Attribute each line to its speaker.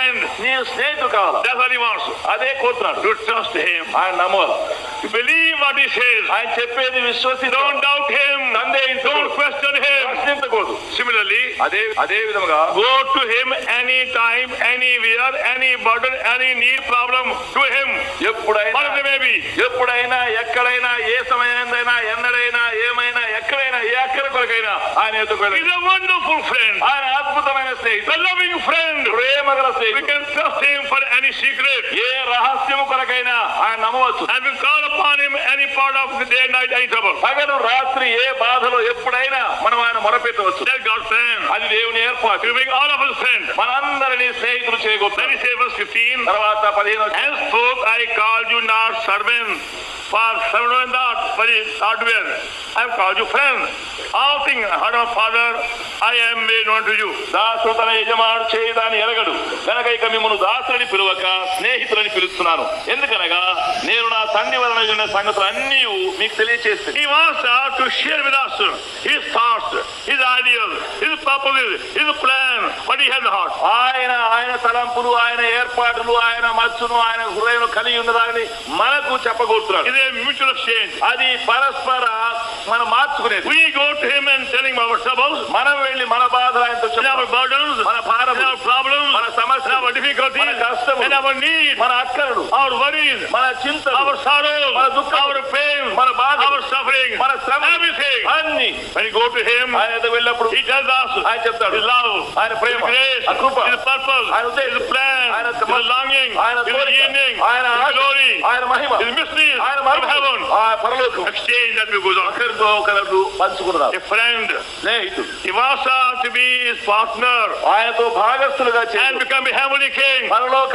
Speaker 1: friend.
Speaker 2: నీ స్నేహితుడు కావాలా?
Speaker 1: That's what he wants.
Speaker 2: అదే కోరుతున్నాడు.
Speaker 1: To trust him.
Speaker 2: ఆయన నమ్మాలి.
Speaker 1: To believe what he says.
Speaker 2: ఆయన చెప్పేది విశ్వసి.
Speaker 1: Don't doubt him. Don't question him.
Speaker 2: ప్రశ్నించకూడదు.
Speaker 1: Similarly,
Speaker 2: అదే విధముగా
Speaker 1: go to him anytime, anywhere, any burden, any need, problem, to him. Whatever it may be.
Speaker 2: ఎప్పుడైనా ఎక్కడైనా ఏ సమయమైనా ఎన్నడైనా ఏమైనా ఎక్కడైనా ఏ అక్కడి కొరకైనా ఆయన ఎదుర్కొన్నాడు.
Speaker 1: He's a wonderful friend.
Speaker 2: ఆయన అద్భుతమైన స్నేహితుడు.
Speaker 1: A loving friend.
Speaker 2: ప్రేమగల
Speaker 1: We
Speaker 2: స్నేహితుడు.
Speaker 1: can trust him for any secret.
Speaker 2: ఏ రహస్యము కొరకైనా ఆయన నమ్మవచ్చు.
Speaker 1: And we call upon him any part of the day, night, any trouble.
Speaker 2: పగలు రాత్రి ఏ బాధలో ఎప్పుడైనా మనం ఆయన మొరపెట్టవచ్చు.
Speaker 1: That's God's plan.
Speaker 2: అది దేవుని ఏర్పాటు.
Speaker 1: We make all of us friends.
Speaker 2: మనందరినీ స్నేహితులు చేయగొట్టు.
Speaker 1: Then he says verse 15.
Speaker 2: తర్వాత 15
Speaker 1: Henceforth I called you not servants, for servant not, but hardware. I have called you friend. All things heard of Father, I am made known to you.
Speaker 2: దాసుడు తన యజమానుడు చేయదాన్ని ఎరగడు కనుక ఇక మిమ్మల్ని దాసుని పిలువక స్నేహితులని పిలుస్తున్నాను. ఎందుకనగా నేను నా తండ్రి వలన జరిగిన సంగతులు అన్నీ మీకు తెలియచేస్తాను.
Speaker 1: He wants to share with us his thoughts, his ideas, his purposes, his plan, what he has in heart.
Speaker 2: ఆయన తలంపులు, ఆయన ఏర్పాట్లు, ఆయన మత్సును, ఆయన హృదయం కలిగి ఉన్నదాన్ని మనకు చెప్పగలుగుతున్నాడు.
Speaker 1: It is a mutual exchange.
Speaker 2: అది పరస్పర మనం మార్చుకునేది.
Speaker 1: We go to him and tell him our troubles,
Speaker 2: మనం వెళ్ళి మన బాధలు ఆయనతో
Speaker 1: and our burdens,
Speaker 2: మన భారం,
Speaker 1: and our problems,
Speaker 2: మన సమస్య,
Speaker 1: and our difficulties,
Speaker 2: మన కష్టము,
Speaker 1: and our needs,
Speaker 2: మన అక్కరలు,
Speaker 1: our worries,
Speaker 2: మన చింతలు,
Speaker 1: our sorrows,
Speaker 2: మన దుఃఖం,
Speaker 1: our pain,
Speaker 2: మన బాధ,
Speaker 1: our suffering,
Speaker 2: మన శ్రమ,
Speaker 1: everything.
Speaker 2: అన్ని
Speaker 1: When you go to him,
Speaker 2: ఆయన ఎదుట వెళ్ళినప్పుడు
Speaker 1: he tells us
Speaker 2: ఆయన చెప్తాడు.
Speaker 1: his love,
Speaker 2: ఆయన ప్రేమ,
Speaker 1: his grace,
Speaker 2: ఆ కృప,
Speaker 1: his purpose,
Speaker 2: ఆయన ఉద్దేశం,
Speaker 1: his plan,
Speaker 2: ఆయన
Speaker 1: his longing,
Speaker 2: ఆయన
Speaker 1: his
Speaker 2: కోరిక,
Speaker 1: yearning,
Speaker 2: ఆయన
Speaker 1: his
Speaker 2: ఆశ,
Speaker 1: glory,
Speaker 2: ఆయన మహిమ,
Speaker 1: his mysteries
Speaker 2: ఆయన
Speaker 1: of
Speaker 2: మహిమ,
Speaker 1: heaven.
Speaker 2: ఆ పరలోకం
Speaker 1: Exchange that we goes on.
Speaker 2: ఒకరితో ఒకరు పంచుకున్నారు.
Speaker 1: A friend,
Speaker 2: స్నేహితుడు
Speaker 1: he wants us to be his partner
Speaker 2: ఆయనతో భాగస్థులుగా
Speaker 1: and
Speaker 2: చేసి
Speaker 1: become a heavenly king.
Speaker 2: పరలోక